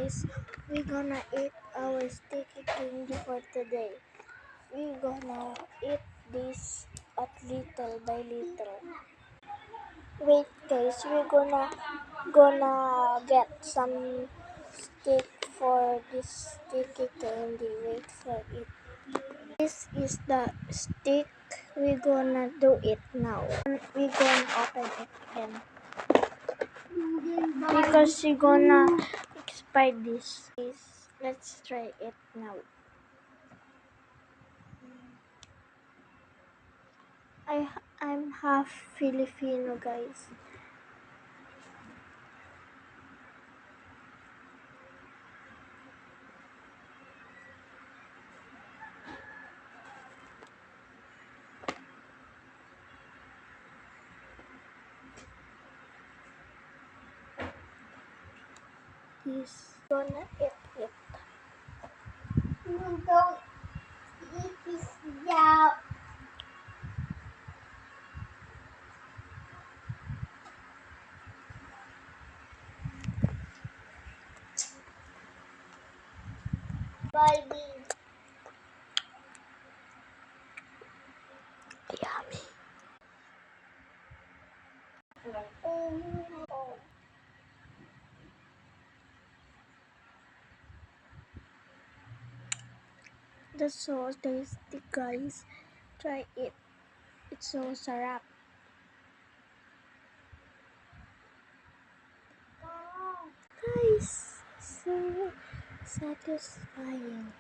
guys, we gonna eat our sticky candy for today. We gonna eat this at little by little. Wait guys, we gonna get some stick for this sticky candy. Wait for it. This is the stick. We gonna do it now. We gonna open it again. Because we gonna expire this. Let's try it now. I'm half Filipino, guys. This gonna eat it. You don't eat this now. Baby. Yummy. That's so tasty, guys. Try it. It's so sarap. Guys, so satisfying.